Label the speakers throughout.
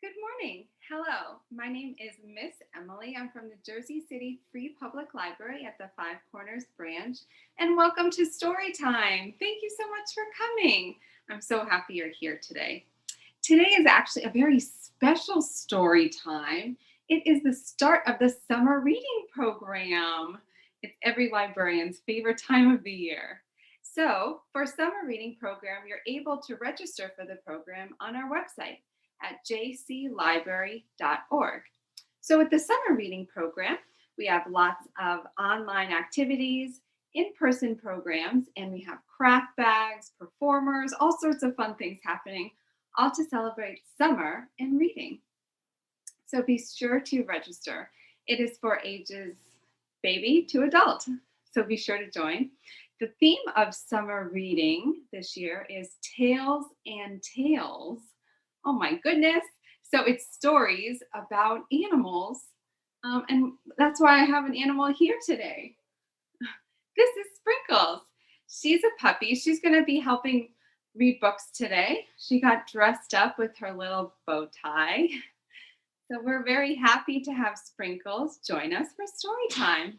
Speaker 1: Good morning. Hello. My name is Miss Emily. I'm from the Jersey City Free Public Library at the Five Corners branch. And welcome to Story Time. Thank you so much for coming. I'm so happy you're here today. Today is actually a very special story time. It is the start of the summer reading program. It's every librarian's favorite time of the year. So, for summer reading program, you're able to register for the program on our website at jclibrary.org. So, with the summer reading program, we have lots of online activities, in person programs, and we have craft bags, performers, all sorts of fun things happening, all to celebrate summer and reading. So, be sure to register. It is for ages baby to adult. So, be sure to join. The theme of summer reading this year is Tales and Tales. Oh my goodness. So it's stories about animals. And that's why I have an animal here today. This is Sprinkles. She's a puppy. She's going to be helping read books today. She got dressed up with her little bow tie. So we're very happy to have Sprinkles join us for story time.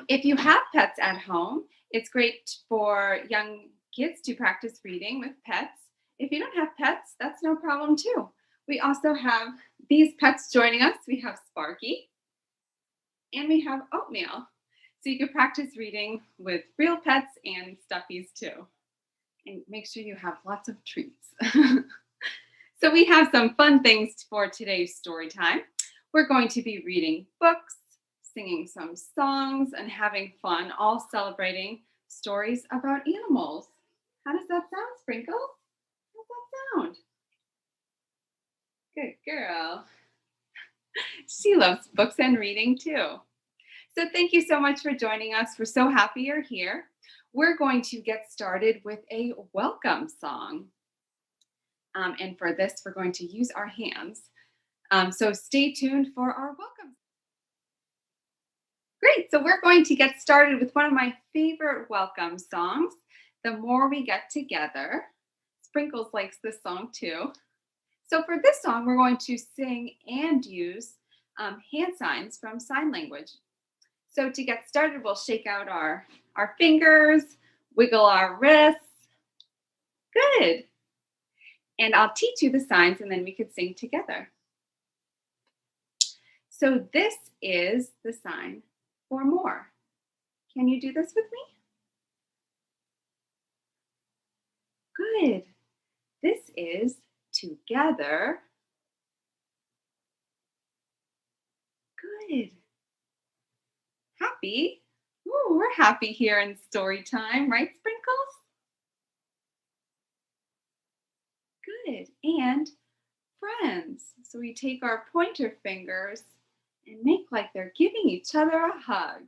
Speaker 1: If you have pets at home, it's great for young kids to practice reading with pets. If you don't have pets, that's no problem too. We also have these pets joining us. We have Sparky and we have Oatmeal. So you can practice reading with real pets and stuffies too. And make sure you have lots of treats. So we have some fun things for today's story time. We're going to be reading books, singing some songs, and having fun, all celebrating stories about animals. How does that sound, Sprinkles? How's that sound? Good girl. She loves books and reading too. So thank you so much for joining us. We're so happy you're here. We're going to get started with a welcome song. And for this, we're going to use our hands. So stay tuned for our welcome. Great. So we're going to get started with one of my favorite welcome songs, The More We Get Together. Sprinkles likes this song too. So for this song, we're going to sing and use hand signs from sign language. So to get started, we'll shake out our fingers, wiggle our wrists. Good. And I'll teach you the signs and then we could sing together. So this is the sign for more. Can you do this with me? Good. This is together. Good. Happy. Ooh, we're happy here in story time, right, Sprinkles? Good. And friends. So we take our pointer fingers and make like they're giving each other a hug.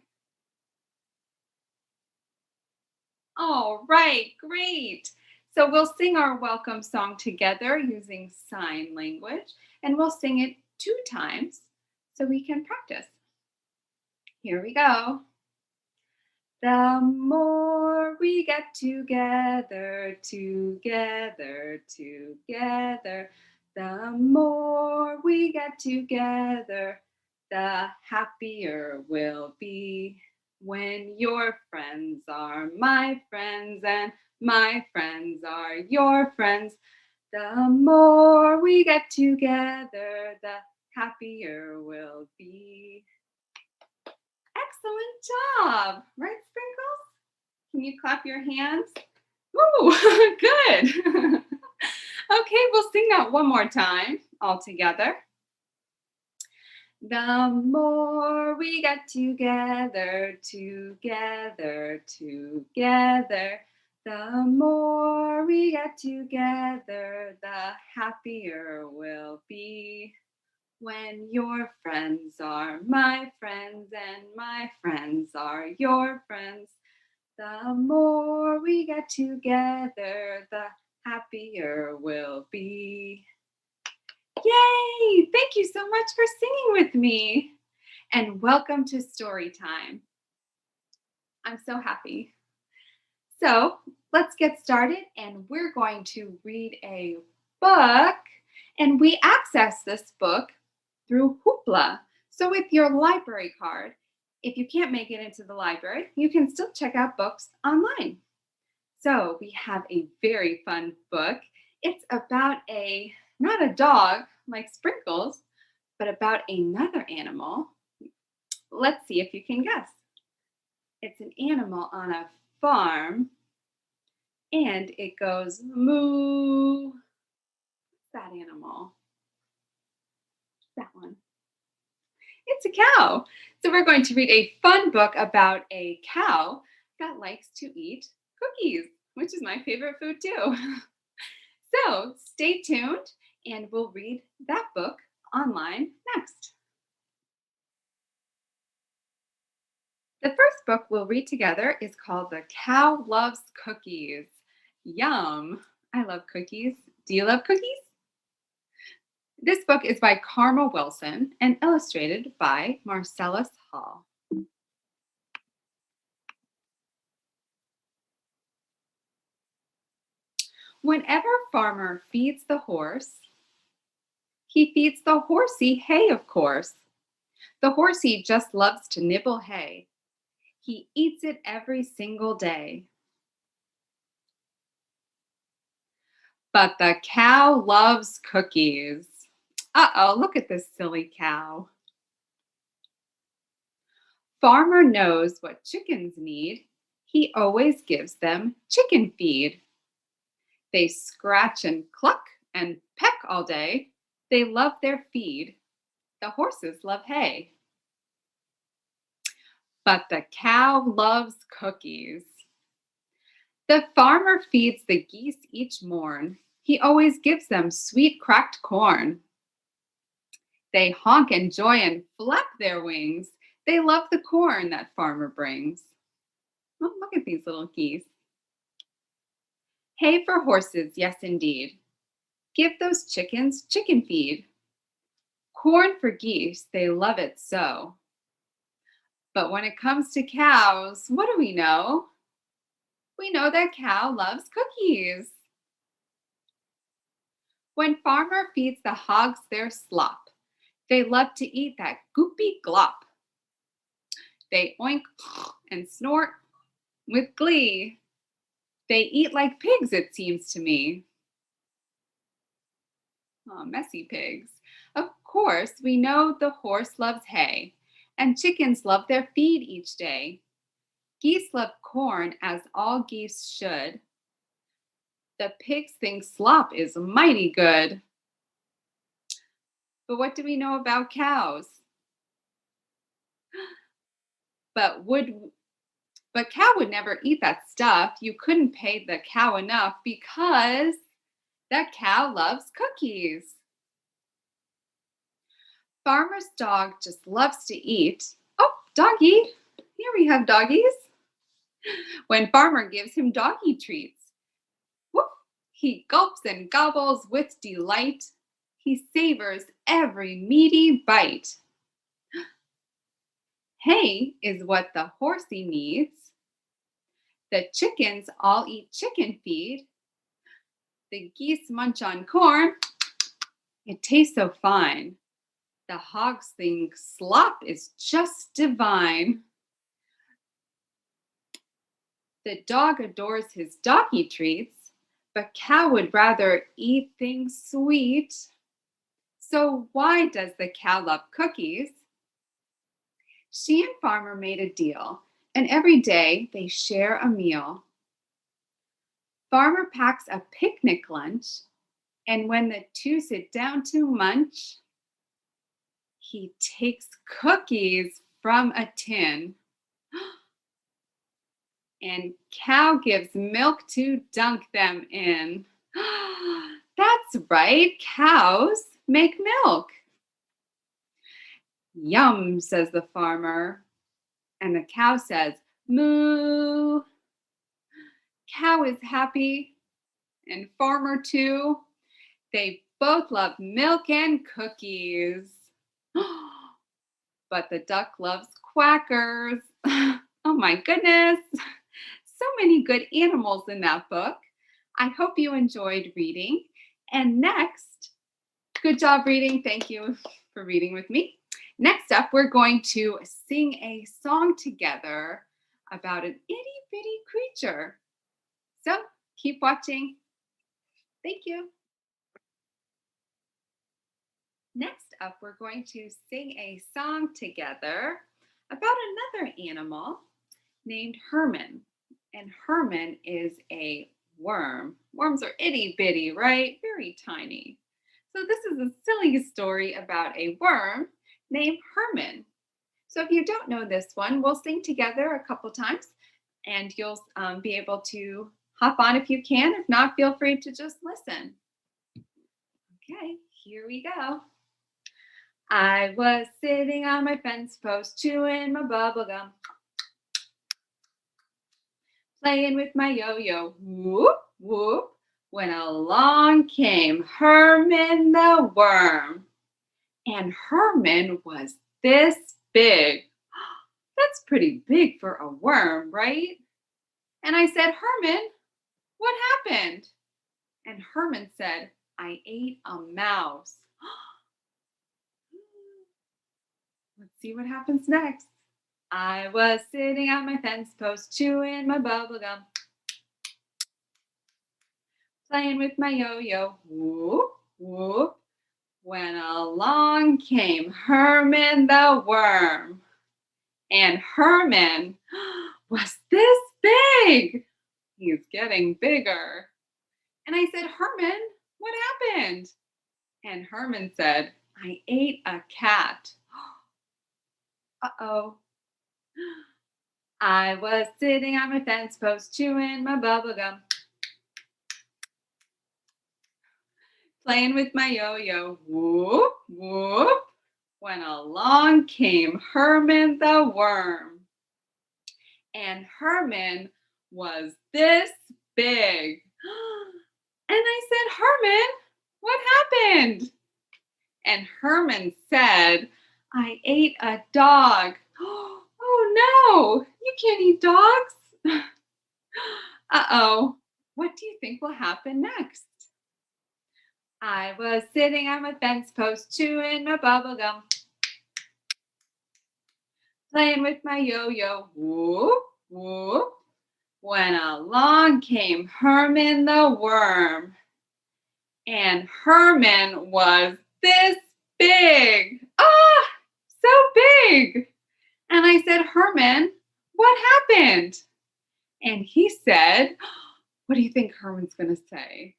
Speaker 1: All right, great. So we'll sing our welcome song together using sign language, and we'll sing it 2 times so we can practice. Here we go. The more we get together, together, together, the more we get together, the happier we'll be. When your friends are my friends and my friends are your friends, the more we get together, the happier we'll be. Excellent job. Right, Sprinkles? Can you clap your hands? Ooh, good. Okay, we'll sing that one more time all together. The more we get together, together, together, the more we get together, the happier we'll be. When your friends are my friends and my friends are your friends, the more we get together, the happier we'll be. Yay! Thank you so much for singing with me. And welcome to Story Time. I'm so happy. So let's get started, and we're going to read a book. And we access this book through Hoopla. So, with your library card, if you can't make it into the library, you can still check out books online. So, we have a very fun book. It's about not a dog like Sprinkles, but about another animal. Let's see if you can guess. It's an animal on a farm and it goes moo. What's that animal? That one. It's a cow. So we're going to read a fun book about a cow that likes to eat cookies, which is my favorite food too. So stay tuned and we'll read that book online next. The first book we'll read together is called The Cow Loves Cookies. Yum! I love cookies. Do you love cookies? This book is by Karma Wilson and illustrated by Marcellus Hall. Whenever Farmer feeds the horse, he feeds the horsey hay, of course. The horsey just loves to nibble hay. He eats it every single day. But the cow loves cookies. Uh-oh, look at this silly cow. Farmer knows what chickens need. He always gives them chicken feed. They scratch and cluck and peck all day. They love their feed. The horses love hay. But the cow loves cookies. The farmer feeds the geese each morn. He always gives them sweet cracked corn. They honk in joy and flap their wings. They love the corn that farmer brings. Oh, look at these little geese. Hay for horses, yes indeed. Give those chickens chicken feed. Corn for geese, they love it so. But when it comes to cows, what do we know? We know that cow loves cookies. When farmer feeds the hogs their slop, they love to eat that goopy glop. They oink and snort with glee. They eat like pigs, it seems to me. Oh, messy pigs. Of course, we know the horse loves hay, and chickens love their feed each day. Geese love corn, as all geese should. The pigs think slop is mighty good. But what do we know about cows? But cow would never eat that stuff. You couldn't pay the cow enough because that cow loves cookies. Farmer's dog just loves to eat. Oh, doggy. Here we have doggies. When farmer gives him doggy treats, whoop, he gulps and gobbles with delight. He savors every meaty bite. Hay is what the horsey needs. The chickens all eat chicken feed. The geese munch on corn. It tastes so fine. The hogs think slop is just divine. The dog adores his doggy treats, but cow would rather eat things sweet. So why does the cow love cookies? She and farmer made a deal, and every day they share a meal. Farmer packs a picnic lunch, and when the two sit down to munch, he takes cookies from a tin. And cow gives milk to dunk them in. That's right, cows make milk. Yum, says the farmer. And the cow says, moo. Cow is happy, and farmer too. They both love milk and cookies. But the duck loves quackers. Oh my goodness. So many good animals in that book. I hope you enjoyed reading. And next, Good job reading. Thank you for reading with me. Next up, we're going to sing a song together about an itty bitty creature. So keep watching. Thank you. Next up, we're going to sing a song together about another animal named Herman. And Herman is a worm. Worms are itty bitty, right? Very tiny. So this is a silly story about a worm named Herman. So if you don't know this one, we'll sing together a couple times and you'll be able to hop on if you can. If not, feel free to just listen. Okay, here we go. I was sitting on my fence post, chewing my bubble gum, playing with my yo-yo, whoop, whoop, when along came Herman the Worm. And Herman was this big. That's pretty big for a worm, right? And I said, Herman, what happened? And Herman said, I ate a mouse. Let's see what happens next. I was sitting on my fence post, chewing my bubble gum, playing with my yo-yo, whoop, whoop, when along came Herman the Worm. And Herman was this big. He's getting bigger. And I said, Herman, what happened? And Herman said, I ate a cat. Uh-oh. I was sitting on my fence post, chewing my bubble gum, playing with my yo-yo, whoop, whoop, when along came Herman the Worm. And Herman was this big. And I said, Herman, what happened? And Herman said, I ate a dog. Oh no, you can't eat dogs. Uh-oh, what do you think will happen next? I was sitting on my fence post, chewing my bubble gum, playing with my yo-yo, whoop, whoop, when along came Herman the Worm. And Herman was this big. Ah, so big. And I said, Herman, what happened? And he said, what do you think Herman's going to say?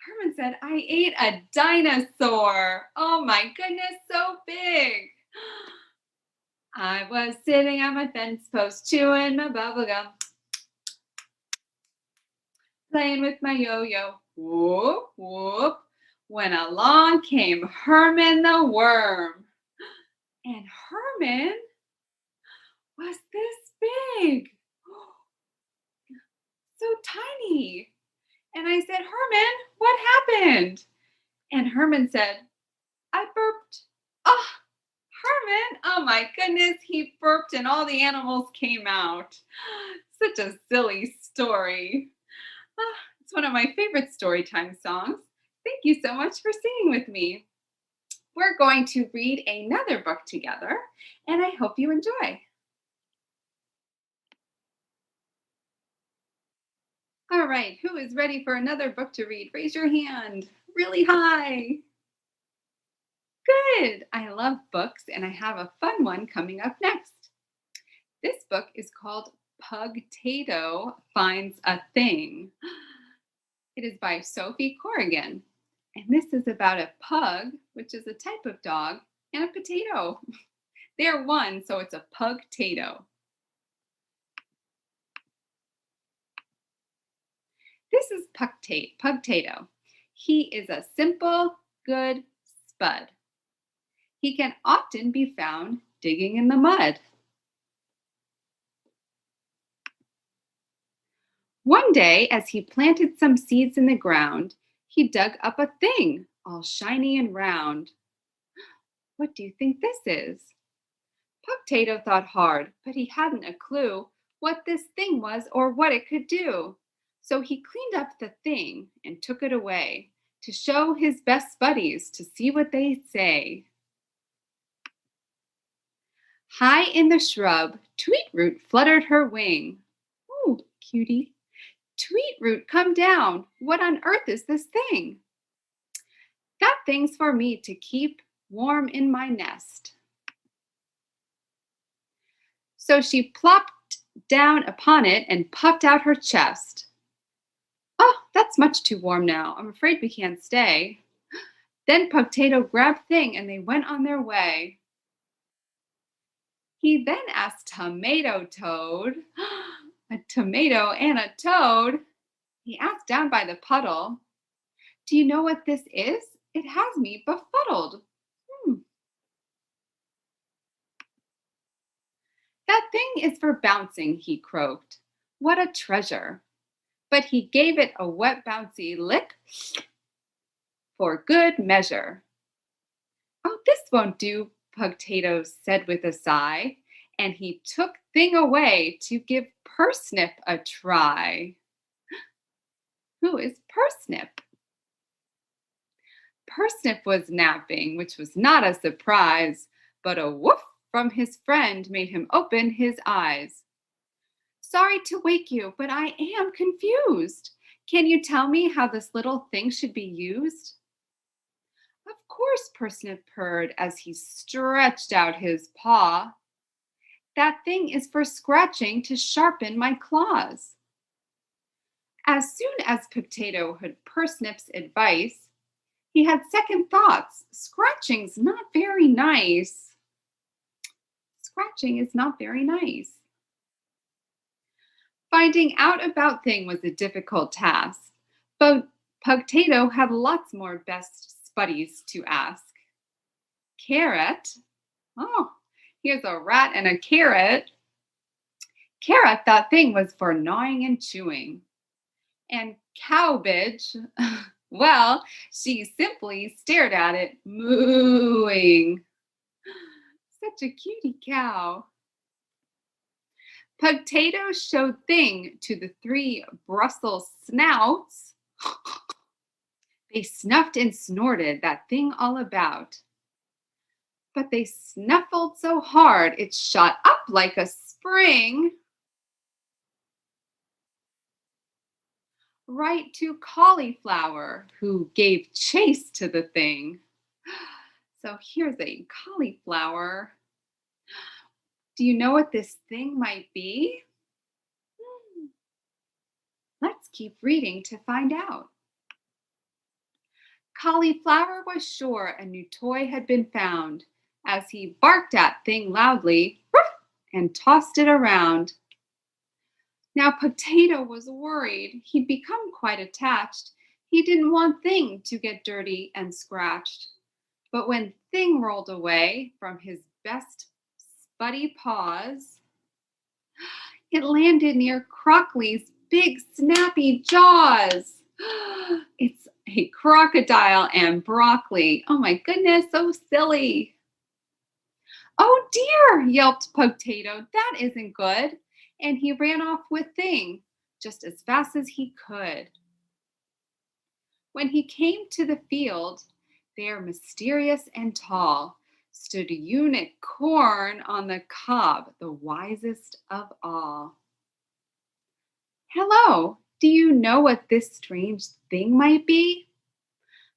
Speaker 1: Herman said, I ate a dinosaur. Oh my goodness, so big. I was sitting on my fence post, chewing my bubble gum, playing with my yo-yo, whoop, whoop, when along came Herman the Worm. And Herman was this big, so tiny. And I said, Herman, what happened? And Herman said, I burped. Oh, Herman, oh my goodness, he burped and all the animals came out. Such a silly story. It's one of my favorite story time songs. Thank you so much for singing with me. We're going to read another book together, and I hope you enjoy. All right, who is ready for another book to read? Raise your hand really high. Good. I love books, and I have a fun one coming up next. This book is called Pugtato Finds a Thing. It is by Sophie Corrigan. And this is about a pug, which is a type of dog, and a potato. They're one, so it's a pugtato. This is Pugtato. He is a simple, good spud. He can often be found digging in the mud. One day, as he planted some seeds in the ground, he dug up a thing all shiny and round. What do you think this is? Pugtato thought hard, but he hadn't a clue what this thing was or what it could do. So he cleaned up the thing and took it away to show his best buddies to see what they say. High in the shrub, Tweetroot fluttered her wing. Oh, cutie. Tweetroot, come down. What on earth is this thing? That thing's for me to keep warm in my nest. So she plopped down upon it and puffed out her chest. Oh, that's much too warm now. I'm afraid we can't stay. Then Pugtato grabbed Thing and they went on their way. He then asked Tomato Toad, a tomato and a toad. He asked down by the puddle, do you know what this is? It has me befuddled. That thing is for bouncing, he croaked. What a treasure. But he gave it a wet bouncy lick for good measure. Oh, this won't do, Pugtato said with a sigh, and he took Thing away to give Pursnip a try. Who is Pursnip? Pursnip was napping, which was not a surprise, but a woof from his friend made him open his eyes. Sorry to wake you, but I am confused. Can you tell me how this little thing should be used? Of course, Pursnip purred as he stretched out his paw. That thing is for scratching to sharpen my claws. As soon as Pugtato heard Pursnip's advice, he had second thoughts. Scratching's not very nice. Scratching is not very nice. Finding out about Thing was a difficult task, but Pugtato had lots more best buddies to ask. Carrot? Oh, here's a rat and a carrot. Carrot thought Thing was for gnawing and chewing. And Cowbitch, well, she simply stared at it, mooing. Such a cutie cow. Pugtato showed Thing to the three Brussels snouts. They snuffed and snorted that thing all about. But they snuffled so hard it shot up like a spring right to Cauliflower, who gave chase to the thing. So here's a cauliflower. Do you know what this thing might be? Let's keep reading to find out. Cauliflower was sure a new toy had been found as he barked at Thing loudly and tossed it around. Now Potato was worried. He'd become quite attached. He didn't want Thing to get dirty and scratched. But when Thing rolled away from his best spuddy paws, it landed near Crockley's big snappy jaws. It's a crocodile and broccoli. Oh my goodness, so silly. Oh dear, yelped Potato. That isn't good. And he ran off with Thing just as fast as he could. When he came to the field, there, mysterious and tall, stood Unicorn on the cob, the wisest of all. Hello, do you know what this strange thing might be?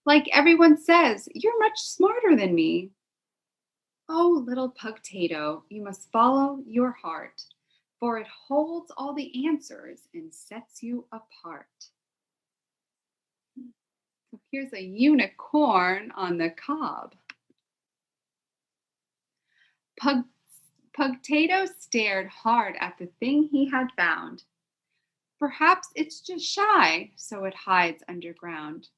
Speaker 1: Like everyone says, you're much smarter than me. Oh, little Pugtato, you must follow your heart, for it holds all the answers and sets you apart. So here's a unicorn on the cob. Pugtato stared hard at the thing he had found. Perhaps it's just shy, so it hides underground.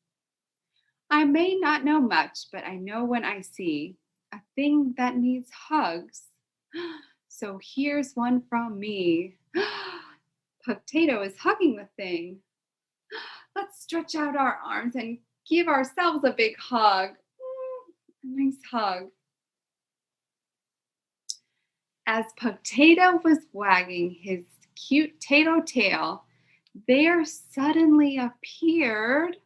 Speaker 1: I may not know much, but I know when I see a thing that needs hugs. So here's one from me. Pugtato is hugging the thing. Let's stretch out our arms and give ourselves a big hug. A nice hug. As Pugtato was wagging his cute tail, there suddenly appeared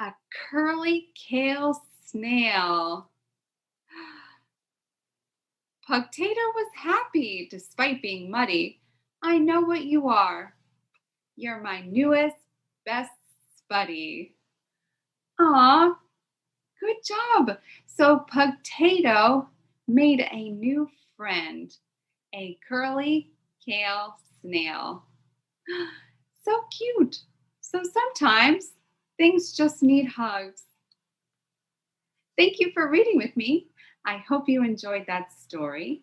Speaker 1: A curly kale snail. Pugtato was happy despite being muddy. I know what you are. You're my newest, best buddy. Aw, good job. So Pugtato made a new friend, a curly kale snail. So cute. So sometimes things just need hugs. Thank you for reading with me. I hope you enjoyed that story.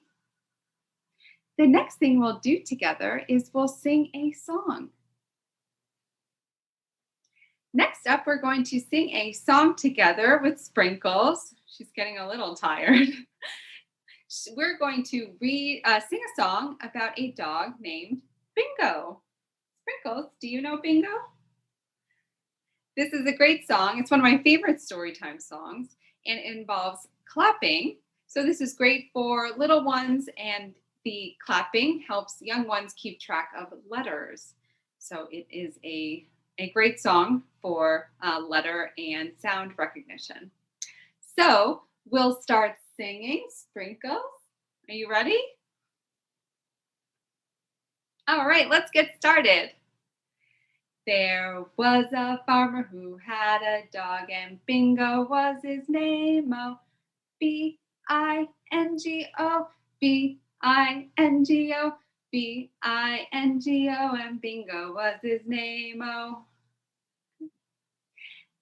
Speaker 1: The next thing we'll do together is we'll sing a song. Next up, we're going to sing a song together with Sprinkles. She's getting a little tired. We're going to sing a song about a dog named Bingo. Sprinkles, do you know Bingo? This is a great song. It's one of my favorite storytime songs, and it involves clapping. So this is great for little ones, and the clapping helps young ones keep track of letters. So it is a great song for letter and sound recognition. So we'll start singing. Sprinkles, are you ready? All right, let's get started. There was a farmer who had a dog, and Bingo was his name. Oh, Bingo, Bingo, Bingo, and Bingo was his name. Oh.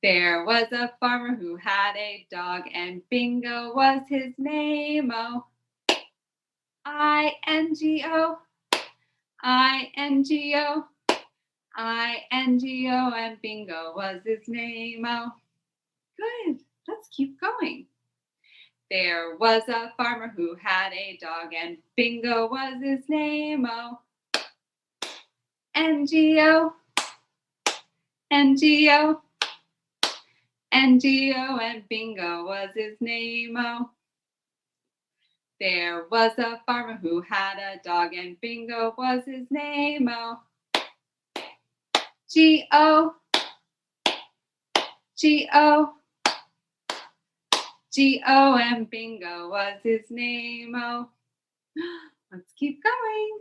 Speaker 1: There was a farmer who had a dog, and Bingo was his name. Oh, Ingo, Ingo, Ingo, and Bingo was his name. Oh, good. Let's keep going. There was a farmer who had a dog, and Bingo was his name. Oh, Ngo, Ngo, Ngo, and Bingo was his name. Oh. There was a farmer who had a dog, and Bingo was his name. Oh. Go, Go, Go, and Bingo was his name. Oh. Let's keep going.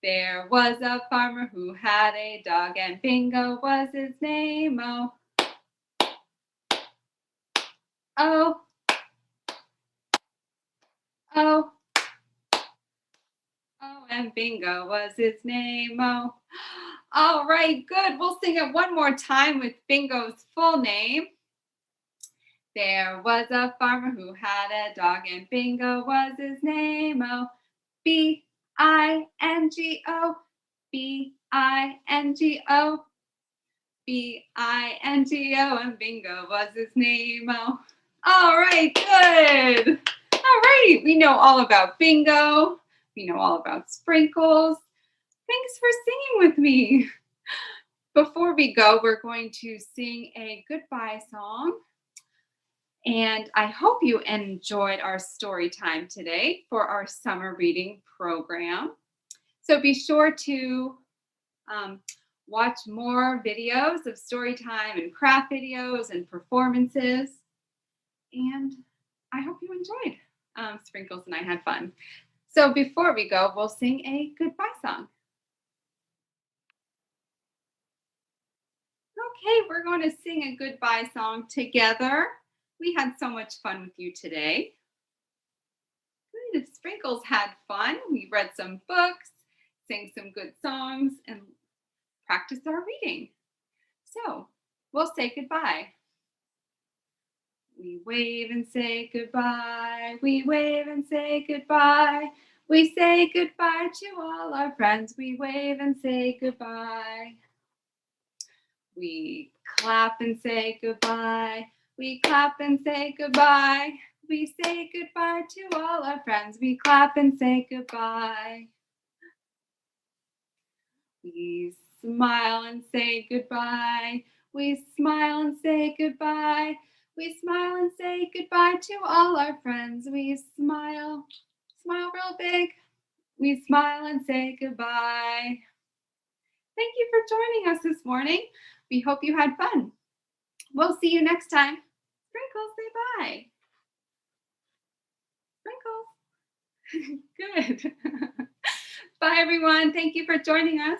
Speaker 1: There was a farmer who had a dog, and Bingo was his name. Oh. Oh. Oh. Oh, and Bingo was his name. Oh. All right, good. We'll sing it one more time with Bingo's full name. There was a farmer who had a dog, and Bingo was his name. Oh, Bingo, Bingo, Bingo, and Bingo was his name. Oh, all right, good. All right, we know all about Bingo. We know all about Sprinkles. Thanks for singing with me. Before we go, we're going to sing a goodbye song. And I hope you enjoyed our story time today for our summer reading program. So be sure to watch more videos of story time and craft videos and performances. And I hope you enjoyed. Sprinkles and I had fun. So before we go, we'll sing a goodbye song. Okay, we're going to sing a goodbye song together. We had so much fun with you today. Good. Sprinkles had fun. We read some books, sang some good songs, and practiced our reading. So we'll say goodbye. We wave and say goodbye. We wave and say goodbye. We say goodbye to all our friends. We wave and say goodbye. We clap and say goodbye. We clap and say goodbye. We say goodbye to all our friends. We clap and say goodbye. We smile and say goodbye. We smile and say goodbye. We smile and say goodbye to all our friends. We smile real big. We smile and say goodbye. Thank you for joining us this morning. We hope you had fun. We'll see you next time. Sprinkles, say bye. Sprinkles. Good. Bye, everyone. Thank you for joining us.